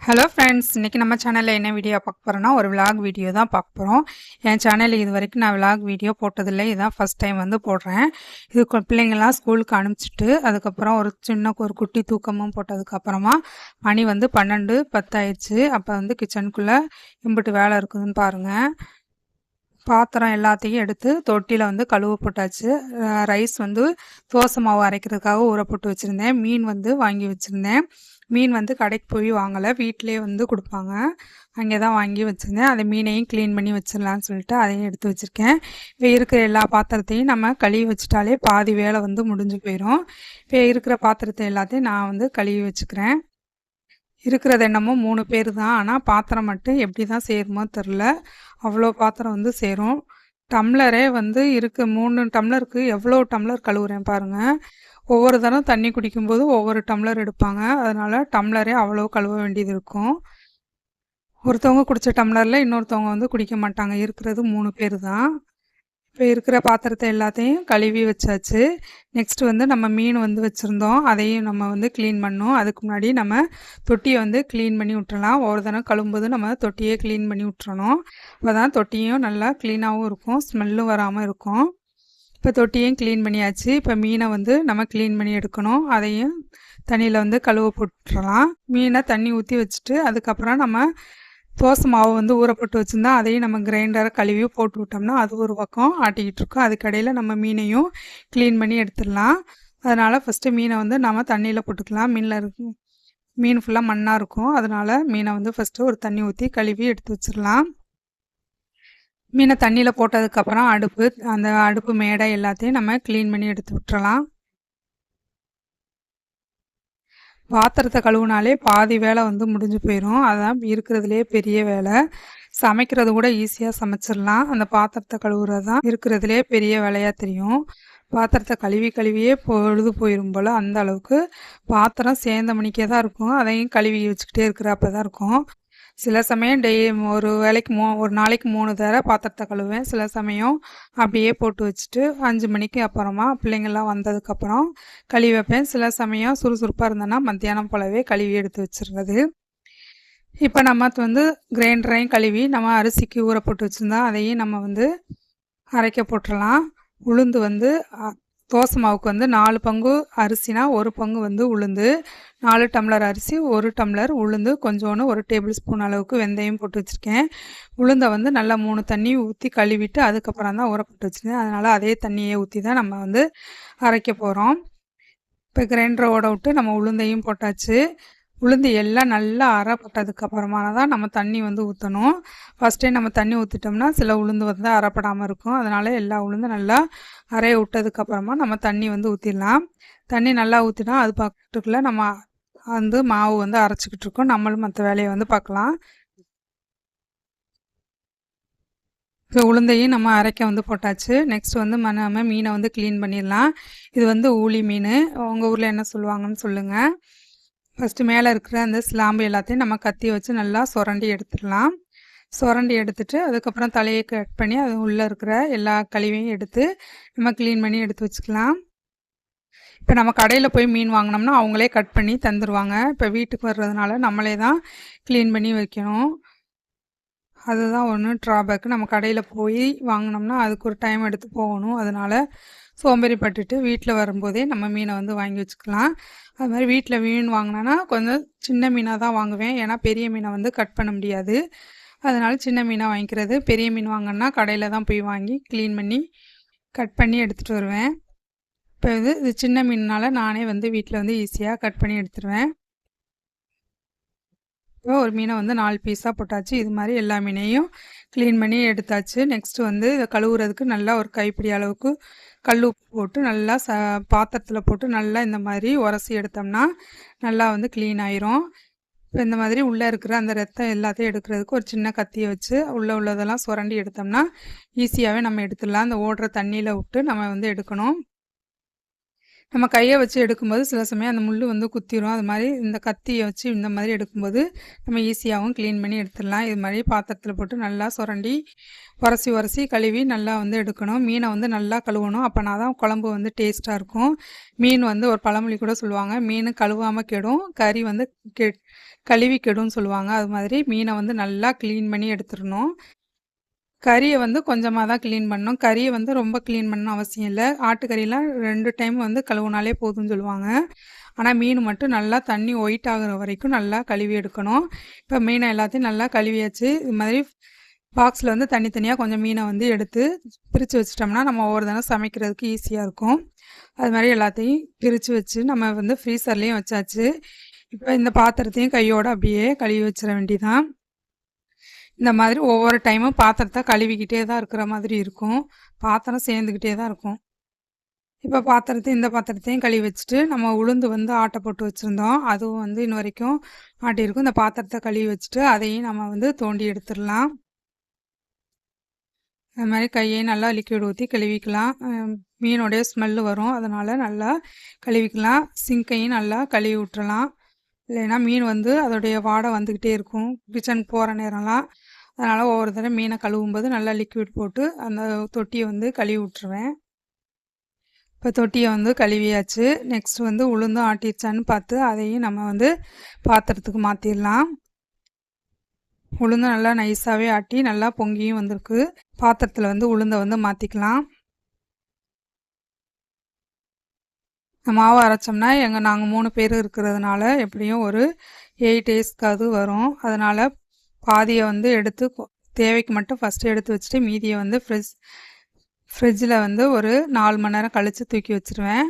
Hello friends, இன்றைக்கி நம்ம சேனலில் என்ன வீடியோ பார்க்க போகிறோன்னா ஒரு விலாக் வீடியோ தான் பார்க்க போகிறோம். என் சேனலில் இது வரைக்கும் நான் விலாக் வீடியோ போட்டதில்லை. இதுதான் ஃபஸ்ட் டைம் வந்து போடுறேன். இது பிள்ளைங்கள்லாம் ஸ்கூலுக்கு அனுப்பிச்சிட்டு அதுக்கப்புறம் ஒரு குட்டி தூக்கமும் போட்டதுக்கப்புறமா மணி வந்து 12:10 ஆயிடுச்சு. அப்போ வந்து கிச்சனுக்குள்ளே இம்புட்டு வேலை இருக்குதுன்னு பாருங்கள். பாத்திரம் எல்லாத்தையும் எடுத்து தொட்டியில் வந்து கழுவ போட்டாச்சு. ரைஸ் வந்து தோசை மாவு அரைக்கிறதுக்காக ஊற போட்டு வச்சுருந்தேன். மீன் வந்து வாங்கி வச்சுருந்தேன். மீன் வந்து கடைக்கு போய் வாங்கலை, வீட்டிலே வந்து கொடுப்பாங்க, அங்கே தான் வாங்கி வச்சுருந்தேன். அந்த மீனையும் க்ளீன் பண்ணி வச்சிடலான்னு சொல்லிட்டு அதையும் எடுத்து வச்சுருக்கேன். இப்போ இருக்கிற எல்லா பாத்திரத்தையும் நம்ம கழுவி வச்சுட்டாலே பாதி வேலை வந்து முடிஞ்சு போயிடும். இப்போ இருக்கிற பாத்திரத்தை எல்லாத்தையும் நான் வந்து கழுவி வச்சுக்கிறேன். இருக்கிறது என்னமோ 3 பேர் தான், ஆனால் பாத்திரம் மட்டும் எப்படி தான் சேருமோ தெரில, அவ்வளோ பாத்திரம் வந்து சேரும். டம்ளரே வந்து 3 டம்ளருக்கு எவ்வளோ டம்ளர் கழுவுறேன் பாருங்கள். ஒவ்வொரு தரம் தண்ணி குடிக்கும்போது ஒவ்வொரு டம்ளர் எடுப்பாங்க, அதனால் டம்ளரே அவ்வளோ கழுவ வேண்டியது இருக்கும். ஒருத்தவங்க குடித்த டம்ளரில் இன்னொருத்தவங்க வந்து குடிக்க மாட்டாங்க. இருக்கிறது 3 பேர் தான். இப்போ இருக்கிற பாத்திரத்தை எல்லாத்தையும் கழுவி வச்சாச்சு. நெக்ஸ்ட் வந்து நம்ம மீன் வந்து வச்சுருந்தோம், அதையும் நம்ம வந்து க்ளீன் பண்ணோம். அதுக்கு முன்னாடி நம்ம தொட்டியை வந்து க்ளீன் பண்ணி விட்டுறலாம். ஒவ்வொரு தரம் கழுவும்போது நம்ம தொட்டியை க்ளீன் பண்ணி விட்டுறணும். அப்போ தான் தொட்டியும் நல்லா க்ளீனாகவும் இருக்கும், ஸ்மெல்லும் வராமல் இருக்கும். இப்போ தொட்டியும் க்ளீன் பண்ணியாச்சு. இப்போ மீனை வந்து நம்ம க்ளீன் பண்ணி எடுக்கணும். அதையும் தண்ணியில் வந்து கழுவ போட்டுடலாம். மீனை தண்ணி ஊற்றி வச்சுட்டு அதுக்கப்புறம் நம்ம தோசை மாவு வந்து ஊற போட்டு வச்சுருந்தா அதையும் நம்ம கிரைண்டரை கழுவி போட்டு விட்டோம்னா அது ஒரு பக்கம் ஆட்டிக்கிட்டு இருக்கோம். அதுக்கடையில் நம்ம மீனையும் க்ளீன் பண்ணி எடுத்துடலாம். அதனால் ஃபஸ்ட்டு மீனை வந்து நம்ம தண்ணியில் போட்டுக்கலாம். மீன் ஃபுல்லாக மண்ணாக இருக்கும், அதனால் மீனை வந்து ஃபஸ்ட்டு ஒரு தண்ணி ஊற்றி கழுவி எடுத்து வச்சிடலாம். மீனை தண்ணியில் போட்டதுக்கப்புறம் அந்த அடுப்பு மேடை எல்லாத்தையும் நம்ம க்ளீன் பண்ணி எடுத்து விட்டுறலாம். பாத்திரத்தை கழுவுனாலே பாதி வேலை வந்து முடிஞ்சு போயிடும். அதுதான் இருக்கிறதுலே பெரிய வேலை. சமைக்கிறது கூட ஈஸியாக சமைச்சிடலாம், அந்த பாத்திரத்தை கழுவுறது தான் இருக்கிறதுலே பெரிய வேலையாக தெரியும். பாத்திரத்தை கழுவியே பொழுது போயிடும் போல், அந்த அளவுக்கு பாத்திரம் சேர்ந்த மணிக்கே தான் இருக்கும். அதையும் கழுவி வச்சுக்கிட்டே இருக்கிறப்ப தான் இருக்கும். சில சமயம் ஒரு நாளைக்கு 3 தடவை பாத்திரத்தை கழுவேன். சில சமயம் அப்படியே போட்டு வச்சுட்டு 5 மணிக்கு அப்புறமா பிள்ளைங்கள்லாம் வந்ததுக்கப்புறம் கழுவி வைப்பேன். சில சமயம் சுறுசுறுப்பாக இருந்தேன்னா மத்தியானம் போலவே கழுவி எடுத்து வச்சுருறது. இப்போ நம்ம வந்து கிரைண்டரையும் கழுவி நம்ம அரிசிக்கு ஊற போட்டு வச்சுருந்தா அதையும் நம்ம வந்து அரைக்க போட்டுடலாம். உளுந்து வந்து தோசை மாவுக்கு வந்து 4 பங்கு அரிசினா 1 பங்கு வந்து உளுந்து, 4 டம்ளர் அரிசி 1 டம்ளர் உளுந்து, கொஞ்சோன்னு 1 டேபிள் ஸ்பூன் அளவுக்கு வெந்தயம் போட்டு வச்சுருக்கேன். உளுந்தை வந்து நல்லா 3 தண்ணி ஊற்றி கழுவிட்டு அதுக்கப்புறம் தான் ஊற போட்டு வச்சுருந்தேன். அதனால் அதே தண்ணியை ஊற்றி தான் நம்ம வந்து அரைக்க போகிறோம். இப்போ கிரைண்டரை ஓட விட்டு நம்ம உளுந்தையும் போட்டாச்சு. உளுந்து எல்லாம் நல்லா அரைப்பட்டதுக்கப்புறமா தான் நம்ம தண்ணி வந்து ஊற்றணும். ஃபஸ்ட்டே நம்ம தண்ணி ஊற்றிட்டோம்னா சில உளுந்து வந்து அரைப்படாமல் இருக்கும். அதனால் எல்லா உளுந்தும் நல்லா அரைய விட்டதுக்கப்புறமா நம்ம தண்ணி வந்து ஊற்றிடலாம். தண்ணி நல்லா ஊற்றினா அது பக்கத்துக்குள்ளே நம்ம வந்து மாவு வந்து அரைச்சிக்கிட்டு இருக்கோம். நம்மளும் மற்ற வேலையை வந்து பார்க்கலாம். இப்போ உளுந்தையும் நம்ம அரைக்க வந்து போட்டாச்சு. நெக்ஸ்ட் வந்து நம்ம மீனை வந்து க்ளீன் பண்ணிடலாம். இது வந்து ஊளி மீன், உங்கள் ஊரில் என்ன சொல்லுவாங்கன்னு சொல்லுங்கள். ஃபஸ்ட்டு மேலே இருக்கிற அந்த ஸ்லாம்பு எல்லாத்தையும் நம்ம கத்தி வச்சு நல்லா சுரண்டி எடுத்துடலாம். சுரண்டி எடுத்துட்டு அதுக்கப்புறம் தலையை கட் பண்ணி அது உள்ளே இருக்கிற எல்லா கழிவையும் எடுத்து நம்ம க்ளீன் பண்ணி எடுத்து வச்சுக்கலாம். இப்போ நம்ம கடையில் போய் மீன் வாங்கினோம்னா அவங்களே கட் பண்ணி தந்துடுவாங்க. இப்போ வீட்டுக்கு வர்றதுனால நம்மளே தான் க்ளீன் பண்ணி வைக்கணும். அதுதான் ஒன்று ட்ராபேக்கு. நம்ம கடையில் போய் வாங்கினோம்னா அதுக்கு ஒரு டைம் எடுத்து போகணும். அதனால் சோம்பேறிப்பட்டுட்டு வீட்டில் வரும்போதே நம்ம மீனை வந்து வாங்கி வச்சுக்கலாம். அது மாதிரி வீட்டில் மீன் வாங்கினோன்னா கொஞ்சம் சின்ன மீனாக தான் வாங்குவேன், ஏன்னா பெரிய மீனை வந்து கட் பண்ண முடியாது. அதனால் சின்ன மீனாக வாங்கிக்கிறது. பெரிய மீன் வாங்கினா கடையில் தான் போய் வாங்கி க்ளீன் பண்ணி கட் பண்ணி எடுத்துகிட்டு வருவேன். இப்போ இது சின்ன மீனால் நானே வந்து வீட்டில் வந்து ஈஸியாக கட் பண்ணி எடுத்துருவேன். இப்போ ஒரு மீனை வந்து 4 பீஸாக போட்டாச்சு. இது மாதிரி எல்லா மீனையும் க்ளீன் பண்ணி எடுத்தாச்சு. நெக்ஸ்ட்டு வந்து இதை கழுவுறதுக்கு நல்லா ஒரு கைப்பிடி அளவுக்கு கல் உப்பு போட்டு நல்லா பாத்திரத்தில் போட்டு நல்லா இந்த மாதிரி உரசி எடுத்தோம்னா நல்லா வந்து க்ளீன் ஆயிரும். இப்போ இந்த மாதிரி உள்ளே இருக்கிற அந்த ரத்தம் எல்லாத்தையும் எடுக்கிறதுக்கு ஒரு சின்ன கத்தியை வச்சு உள்ளதெல்லாம் சுரண்டி எடுத்தோம்னா ஈஸியாகவே நம்ம எடுத்துடலாம். அந்த ஓடுற தண்ணியில் விட்டு நம்ம வந்து எடுக்கணும். நம்ம கையை வச்சு எடுக்கும்போது சில சமயம் அந்த முள் வந்து குத்திரும். அது மாதிரி இந்த கத்தியை வச்சு இந்த மாதிரி எடுக்கும்போது நம்ம ஈஸியாகவும் க்ளீன் பண்ணி எடுத்துடலாம். இது மாதிரி பாத்திரத்தில் போட்டு நல்லா சுரண்டி உரசி கழுவி நல்லா வந்து எடுக்கணும். மீனை வந்து நல்லா கழுவணும், அப்போனா தான் குழம்பு வந்து டேஸ்ட்டாக இருக்கும். மீன் வந்து ஒரு பழமொழி கூட சொல்லுவாங்க, மீன் கழுவாமல் கெடும், கறி வந்து கழுவி கெடும்னு சொல்லுவாங்க. அது மாதிரி மீனை வந்து நல்லா க்ளீன் பண்ணி எடுத்துடணும். கறியை வந்து கொஞ்சமாக தான் க்ளீன் பண்ணணும். கறியை வந்து ரொம்ப க்ளீன் பண்ணணும் அவசியம் இல்லை. ஆட்டுக்கறியெலாம் 2 டைம் வந்து கழுவுனாலே போதும்னு சொல்லுவாங்க. ஆனால் மீன் மட்டும் நல்லா தண்ணி ஒயிட் ஆகுற வரைக்கும் நல்லா கழுவி எடுக்கணும். இப்போ மீனை எல்லாத்தையும் நல்லா கழுவியாச்சு. இது மாதிரி பாக்ஸில் வந்து தனித்தனியாக கொஞ்சம் மீனை வந்து எடுத்து பிரித்து வச்சிட்டோம்னா நம்ம ஒவ்வொரு தடவை சமைக்கிறதுக்கு ஈஸியாக இருக்கும். அது மாதிரி எல்லாத்தையும் பிரித்து வச்சு நம்ம வந்து ஃப்ரீசர்லேயும் வச்சாச்சு. இப்போ இந்த பாத்திரத்தையும் கையோடு அப்படியே கழுவி வச்சிட வேண்டியதான். இந்த மாதிரி ஒவ்வொரு டைமும் பாத்திரத்தை கழுவிக்கிட்டே தான் இருக்கிற மாதிரி இருக்கும். பாத்திரம் சேர்ந்துக்கிட்டே தான் இருக்கும். இப்போ இந்த பாத்திரத்தையும் கழுவி வச்சுட்டு நம்ம உளுந்து வந்து ஆட்டை போட்டு வச்சுருந்தோம். அதுவும் வந்து இன்ன வரைக்கும் ஆட்டியிருக்கும். இந்த பாத்திரத்தை கழுவி வச்சுட்டு அதையும் நம்ம வந்து தோண்டி எடுத்துடலாம். அது மாதிரி கையை நல்லா லிக்விட் ஊற்றி கழுவிக்கலாம். மீனுடைய ஸ்மெல்லு வரும், அதனால் நல்லா கழுவிக்கலாம். சிங்கையும் நல்லா கழுவி விட்டுறலாம். இல்லைன்னா மீன் வந்து அதோடைய வாடை வந்துக்கிட்டே இருக்கும் கிச்சனுக்கு போகிற நேரம்லாம். அதனால் ஒவ்வொரு தடவை மீனை கழுவும்போது நல்லா லிக்விட் போட்டு அந்த தொட்டியை வந்து கழுவி விட்டுருவேன். இப்போ தொட்டியை வந்து கழுவியாச்சு. நெக்ஸ்ட் வந்து உளுந்தும் ஆட்டிடுச்சான்னு பார்த்து அதையும் நம்ம வந்து பாத்திரத்துக்கு மாற்றிடலாம். உளுந்து நல்லா நைஸாகவே ஆட்டி நல்லா பொங்கியும் வந்திருக்கு. பாத்திரத்தில் வந்து உளுந்தை வந்து மாற்றிக்கலாம். மாவு அரைச்சோம்னா நாங்கள் 3 பேர் இருக்கிறதுனால எப்படியும் ஒரு 8 டேஸ்க்காவது வரும். அதனால் பாதியை வந்து எடுத்து தேவைக்கு மட்டும் ஃபஸ்ட்டு எடுத்து வச்சுட்டு மீதியை வந்து ஃப்ரிட்ஜில் வந்து ஒரு 4 மணி நேரம் கழித்து தூக்கி வச்சுருவேன்.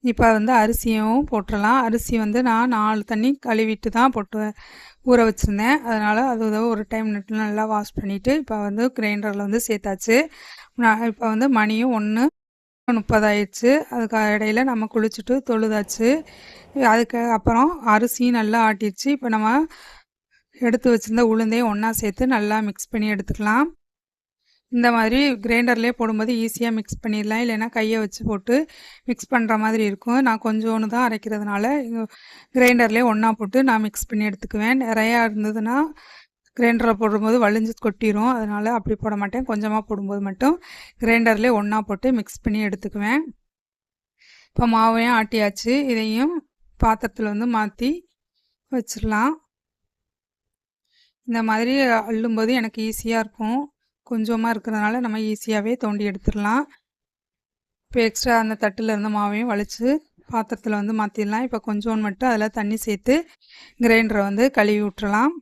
இப்போ வந்து அரிசியும் போட்டுடலாம். அரிசி வந்து நான் 4 தண்ணி கழுவிட்டு தான் போட்டு ஊற வச்சுருந்தேன். அதனால் அது ஒரு டைம் நல்லா வாஷ் பண்ணிவிட்டு இப்போ வந்து கிரைண்டரில் வந்து சேர்த்தாச்சு. இப்போ வந்து மணியும் 1:30 ஆயிடுச்சு. அதுக்கு இடையில நம்ம குளிச்சுட்டு தொழுதாச்சு. அதுக்கு அப்புறம் அரிசியும் நல்லா ஆட்டிடுச்சு. இப்போ நம்ம எடுத்து வச்சுருந்த உளுந்தையும் ஒன்றா சேர்த்து நல்லா மிக்ஸ் பண்ணி எடுத்துக்கலாம். இந்த மாதிரி கிரைண்டர்லேயே போடும்போது ஈஸியாக மிக்ஸ் பண்ணிடலாம். இல்லைன்னா கையை வச்சு போட்டு மிக்ஸ் பண்ணுற மாதிரி இருக்கும். நான் கொஞ்சோன்னு தான் அரைக்கிறதுனால கிரைண்டர்லேயே ஒன்றா போட்டு நான் மிக்ஸ் பண்ணி எடுத்துக்குவேன். நிறையா இருந்ததுன்னா கிரைண்டரில் போடும்போது வலிஞ்சு கொட்டிடும். அதனால் அப்படி போட மாட்டேன். கொஞ்சமாக போடும்போது மட்டும் கிரைண்டர்லேயே ஒன்றா போட்டு மிக்ஸ் பண்ணி எடுத்துக்குவேன். இப்போ மாவையும் ஆட்டியாச்சு. இதையும் பாத்திரத்தில் வந்து மாற்றி வச்சிடலாம். இந்த மாதிரி அள்ளும்போது எனக்கு ஈஸியாக இருக்கும். கொஞ்சமாக இருக்கிறதுனால நம்ம ஈஸியாகவே தோண்டி எடுத்துடலாம். இப்போ எக்ஸ்ட்ரா அந்த தட்டில் இருந்த மாவையும் வலித்து பாத்திரத்தில் வந்து மாற்றிடலாம். இப்போ கொஞ்சோன்னு மட்டும் அதில் தண்ணி சேர்த்து கிரைண்டரை வந்து கழுவி விட்டுறலாம்.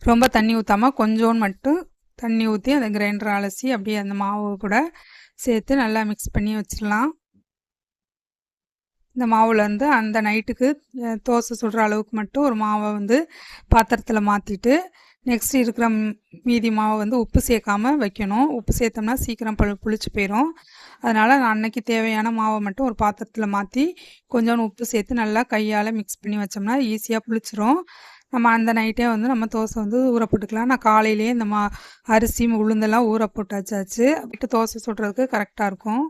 ரொம்ப தண்ணி ஊற்றாமல் கொஞ்சோன்னு மட்டும் தண்ணி ஊற்றி அந்த கிரைண்டரை அலசி அப்படியே அந்த மாவு கூட சேர்த்து நல்லா மிக்ஸ் பண்ணி வச்சிடலாம். இந்த மாவுலேருந்து அந்த நைட்டுக்கு தோசை சுடுற அளவுக்கு மட்டும் ஒரு மாவை வந்து பாத்திரத்தில் மாற்றிட்டு நெக்ஸ்ட் இருக்கிற மீதி மாவை வந்து உப்பு சேர்க்காமல் வைக்கணும். உப்பு சேர்த்தோம்னா சீக்கிரம் புளிச்சு போயிடும். அதனால் நான் அன்னைக்கு தேவையான மாவை மட்டும் ஒரு பாத்திரத்தில் மாற்றி கொஞ்சோண்டு உப்பு சேர்த்து நல்லா கையால் மிக்ஸ் பண்ணி வச்சோம்னா ஈஸியாக புளிச்சிரும். நம்ம அந்த நைட்டே வந்து நம்ம தோசை வந்து ஊற போட்டுக்கலாம். நான் காலையிலேயே இந்த அரிசி உளுந்தெல்லாம் ஊற போட்டு வச்சாச்சு. அப்படி தோசை சுடுறதுக்கு கரெக்டாக இருக்கும்.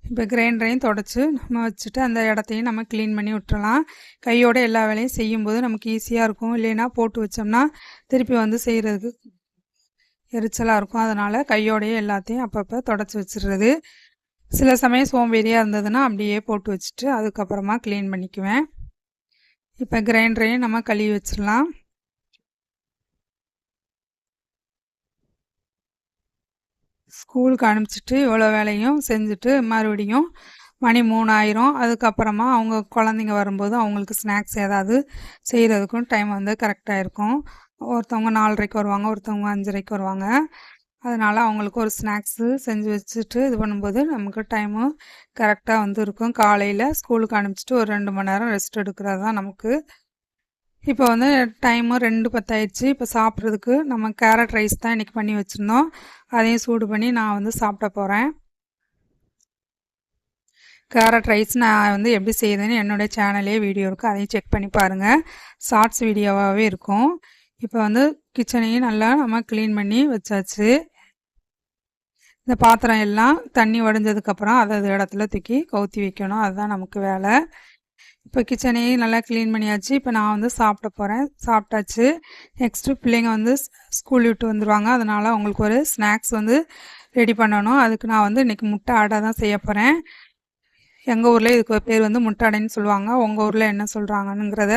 இப்போ கிரைண்டரையும் தொடச்சி நம்ம வச்சுட்டு அந்த இடத்தையும் நம்ம க்ளீன் பண்ணி விட்டுறலாம். கையோட எல்லா வேலையும் செய்யும்போது நமக்கு ஈஸியாக இருக்கும். இல்லைன்னா போட்டு வச்சோம்னா திருப்பி வந்து செய்கிறதுக்கு எரிச்சலாக இருக்கும். அதனால் கையோடையே எல்லாத்தையும் அப்பப்போ தொடச்சி வச்சிடுறது. சில சமயம் சோம்பேறியாக இருந்ததுன்னா அப்படியே போட்டு வச்சுட்டு அதுக்கப்புறமா க்ளீன் பண்ணிக்குவேன். இப்போ கிரைண்டரையும் நம்ம கழுவி வச்சிடலாம். ஸ்கூலுக்கு அனுப்பிச்சிட்டு இவ்வளோ வேலையும் செஞ்சுட்டு மறுபடியும் மணி 3 ஆயிரும். அதுக்கப்புறமா அவங்க குழந்தைங்க வரும்போது அவங்களுக்கு ஸ்நாக்ஸ் ஏதாவது செய்கிறதுக்கும் டைம் வந்து கரெக்டாக இருக்கும். ஒருத்தவங்க 4:30க்கு வருவாங்க, ஒருத்தவங்க 5:30க்கு வருவாங்க. அதனால் அவங்களுக்கு ஒரு ஸ்நாக்ஸு செஞ்சு வச்சுட்டு இது பண்ணும்போது நமக்கு டைமும் கரெக்டாக வந்து இருக்கும். காலையில் ஸ்கூலுக்கு அனுப்பிச்சிட்டு ஒரு 2 மணி நேரம் ரெஸ்ட் எடுக்கிறது தான் நமக்கு. இப்போ வந்து டைமு 2:10 ஆயிடுச்சு. இப்போ சாப்பிட்றதுக்கு நம்ம கேரட் ரைஸ் தான் இன்றைக்கி பண்ணி வச்சுருந்தோம். அதையும் சூடு பண்ணி நான் வந்து சாப்பிட போகிறேன். கேரட் ரைஸ் நான் வந்து எப்படி செய்யுதுன்னு என்னுடைய சேனல்லே வீடியோ இருக்குது, அதையும் செக் பண்ணி பாருங்கள். ஷார்ட்ஸ் வீடியோவாகவே இருக்கும். இப்போ வந்து கிச்சனையும் நல்லா நம்ம க்ளீன் பண்ணி வச்சாச்சு. இந்த பாத்திரம் எல்லாம் தண்ணி வடிஞ்சதுக்கப்புறம் அது இடத்துல தூக்கி கவுத்தி வைக்கணும். அதுதான் நமக்கு வேலை. இப்போ கிச்சனையும் நல்லா க்ளீன் பண்ணியாச்சு. இப்போ நான் வந்து சாப்பிட போகிறேன். சாப்பிட்டாச்சு. நெக்ஸ்ட்டு பிள்ளைங்க வந்து ஸ்கூல் விட்டு வந்துடுவாங்க. அதனால் அவங்களுக்கு ஒரு ஸ்நாக்ஸ் வந்து ரெடி பண்ணணும். அதுக்கு நான் வந்து இன்றைக்கி முட்டை அடை தான் செய்ய போகிறேன். எங்கள் ஊரில் இதுக்கு பேர் வந்து முட்டை அடைன்னு சொல்லுவாங்க. உங்கள் ஊரில் என்ன சொல்கிறாங்கங்கிறத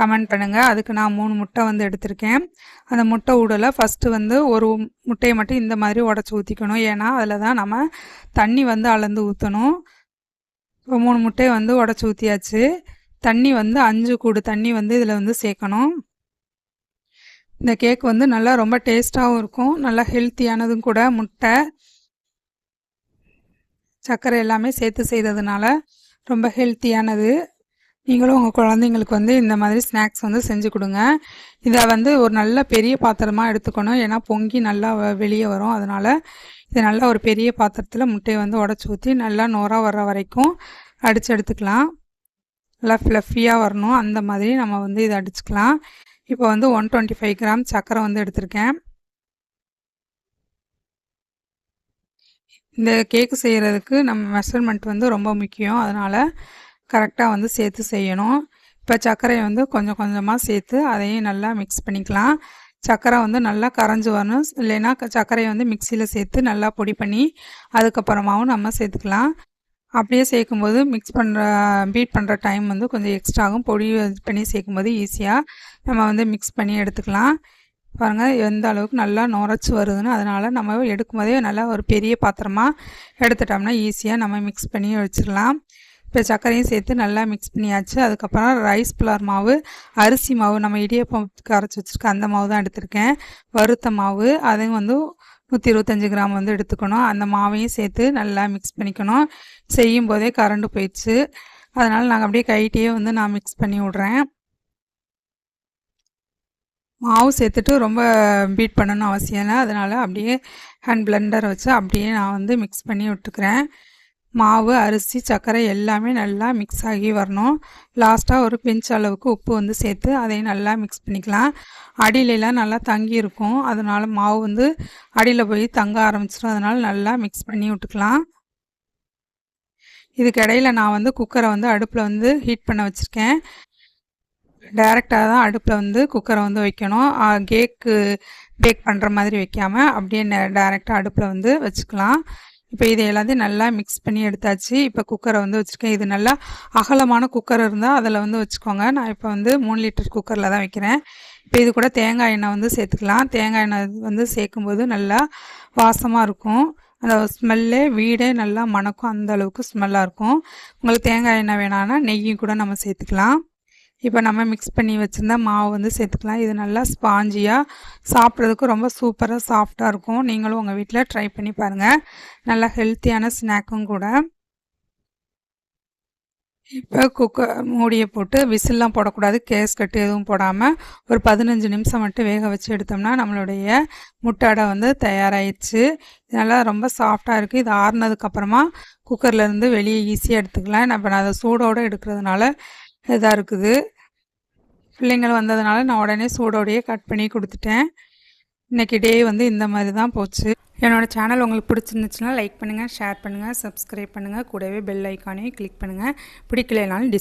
கமெண்ட் பண்ணுங்கள். அதுக்கு நான் 3 முட்டை வந்து எடுத்திருக்கேன். அந்த முட்டை ஊடலை ஃபஸ்ட்டு வந்து ஒரு முட்டையை மட்டும் இந்த மாதிரி உடச்சி ஊற்றிக்கணும். ஏன்னா அதில் தான் நம்ம தண்ணி வந்து அளந்து ஊற்றணும். இப்போ 3 முட்டையை வந்து உடச்சி ஊற்றியாச்சு. தண்ணி வந்து 5 கூடு தண்ணி வந்து இதில் வந்து சேர்க்கணும். இந்த கேக் வந்து நல்லா ரொம்ப டேஸ்ட்டாகவும் இருக்கும், நல்லா ஹெல்த்தியானதும் கூட. முட்டை, சர்க்கரை எல்லாமே சேர்த்து செய்ததுனால ரொம்ப ஹெல்த்தியானது. நீங்களும் உங்கள் குழந்தைங்களுக்கு வந்து இந்த மாதிரி ஸ்நாக்ஸ் வந்து செஞ்சு கொடுங்க. இதை வந்து ஒரு நல்ல பெரிய பாத்திரமாக எடுத்துக்கணும், ஏன்னா பொங்கி நல்லா வெளியே வரும். அதனால் இதை நல்லா ஒரு பெரிய பாத்திரத்தில் முட்டையை வந்து உடச்சி ஊற்றி நல்லா நோறாக வர்ற வரைக்கும் அடித்து எடுத்துக்கலாம். நல்லா ஃப்ளஃபியாக வரணும், அந்த மாதிரி நம்ம வந்து இதை அடிச்சுக்கலாம். இப்போ வந்து 125 கிராம் சர்க்கரை வந்து எடுத்திருக்கேன். இந்த கேக்கு செய்கிறதுக்கு நம்ம மெஷர்மெண்ட் வந்து ரொம்ப முக்கியம், அதனால் கரெக்டாக வந்து சேர்த்து செய்யணும். இப்போ சர்க்கரையை வந்து கொஞ்சம் கொஞ்சமாக சேர்த்து அதையும் நல்லா மிக்ஸ் பண்ணிக்கலாம். சர்க்கரை வந்து நல்லா கரைஞ்சி வரணும், இல்லைன்னா சர்க்கரையை வந்து மிக்சியில் சேர்த்து நல்லா பொடி பண்ணி அதுக்கப்புறமாவும் நம்ம சேர்த்துக்கலாம். அப்படியே சேர்க்கும்போது பீட் பண்ணுற டைம் வந்து கொஞ்சம் எக்ஸ்ட்ரா ஆகும். பொடி பண்ணி சேர்க்கும்போது ஈஸியாக நம்ம வந்து மிக்ஸ் பண்ணி எடுத்துக்கலாம். பாருங்கள் எந்த அளவுக்கு நல்லா நுரைச்சி வருதுன்னு. அதனால் நம்ம எடுக்கும்போதே நல்லா ஒரு பெரிய பாத்திரமாக எடுத்துட்டோம்னா ஈஸியாக நம்ம மிக்ஸ் பண்ணி வச்சிடலாம். இப்போ சர்க்கரையும் சேர்த்து நல்லா மிக்ஸ் பண்ணியாச்சு. அதுக்கப்புறம் ரைஸ் புலார் மாவு, அரிசி மாவு, நம்ம இடியப்பத்துக்கு அரைச்சி வச்சுருக்க அந்த மாவு தான் எடுத்திருக்கேன். வறுத்த மாவு அதையும் வந்து 125 கிராம் வந்து எடுத்துக்கணும். அந்த மாவையும் சேர்த்து நல்லா மிக்ஸ் பண்ணிக்கணும். செய்யும் போதே கரண்டு போயிடுச்சு, அதனால் நாங்கள் அப்படியே கையிட்டே வந்து நான் மிக்ஸ் பண்ணி விட்றேன். மாவு சேர்த்துட்டு ரொம்ப பீட் பண்ணணும்னு அவசியம் இல்லை, அதனால் அப்படியே ஹேண்ட் பிளெண்டரை வச்சு அப்படியே நான் வந்து மிக்ஸ் பண்ணி விட்டுக்கிறேன். மாவு, அரிசி, சர்க்கரை எல்லாமே நல்லா மிக்ஸ் ஆகி வரணும். லாஸ்ட்டாக ஒரு பிஞ்ச் அளவுக்கு உப்பு வந்து சேர்த்து அதையும் நல்லா மிக்ஸ் பண்ணிக்கலாம். அடியிலலாம் நல்லா தங்கி இருக்கும், அதனால் மாவு வந்து அடியில் போய் தங்க ஆரம்பிச்சிடும். அதனால் நல்லா மிக்ஸ் பண்ணி விட்டுக்கலாம். இதுக்கு இடையில நான் வந்து குக்கரை வந்து அடுப்பில் வந்து ஹீட் பண்ண வச்சுருக்கேன். டைரெக்டாக தான் அடுப்பில் வந்து குக்கரை வந்து வைக்கணும். பேக் பண்ணுற மாதிரி வைக்காமல் அப்படியே டைரெக்டாக அடுப்பில் வந்து வச்சுக்கலாம். இப்போ இதை எல்லாத்தையும் நல்லா மிக்ஸ் பண்ணி எடுத்தாச்சு. இப்போ குக்கரை வந்து வச்சுருக்கேன். இது நல்லா அகலமான குக்கர் இருந்தால் அதில் வந்து வச்சுக்கோங்க. நான் இப்போ வந்து 3 லிட்டர் குக்கரில் தான் வைக்கிறேன். இப்போ இது கூட தேங்காய் எண்ணெய் வந்து சேர்த்துக்கலாம். தேங்காய் எண்ணெய் வந்து சேர்க்கும்போது நல்லா வாசமாக இருக்கும். அந்த ஸ்மெல்லே வீடே நல்லா மணக்கும், அந்த அளவுக்கு ஸ்மெல்லாக இருக்கும். உங்களுக்கு தேங்காய் எண்ணெய் வேணான்னா நெய்யும் கூட நம்ம சேர்த்துக்கலாம். இப்போ நம்ம மிக்ஸ் பண்ணி வச்சுருந்தா மாவு வந்து சேர்த்துக்கலாம். இது நல்லா ஸ்பாஞ்சியாக சாப்பிட்றதுக்கு ரொம்ப சூப்பராக சாஃப்டாக இருக்கும். நீங்களும் உங்கள் வீட்டில் ட்ரை பண்ணி பாருங்கள். நல்லா ஹெல்த்தியான ஸ்நாக்கும் கூட. இப்போ குக்கர் மூடியை போட்டு விசில்லாம் போடக்கூடாது, கேஸ்கட்டு எதுவும் போடாமல் ஒரு 15 நிமிஷம் மட்டும் வேக வச்சு எடுத்தோம்னா நம்மளுடைய முட்டை அடை வந்து தயாராகிடுச்சு. நல்லா ரொம்ப சாஃப்டாக இருக்குது. இது ஆறுனதுக்கப்புறமா குக்கர்லேருந்து வெளியே ஈஸியாக எடுத்துக்கலாம். இப்போ நான் அதை சூடோடு எடுக்கிறதுனால இதாக இருக்குது. பிள்ளைங்கள் வந்ததுனால நான் உடனே சூடோடையே கட் பண்ணி கொடுத்துட்டேன். இன்றைக்கி டே வந்து இந்த மாதிரி தான் போச்சு. என்னோடய சேனல் உங்களுக்கு பிடிச்சிருந்துச்சுன்னா லைக் பண்ணுங்கள், ஷேர் பண்ணுங்கள், சப்ஸ்கிரைப் பண்ணுங்கள். கூடவே பெல் ஐக்கானையும் கிளிக் பண்ணுங்கள். பிடிக்கலைனாலும்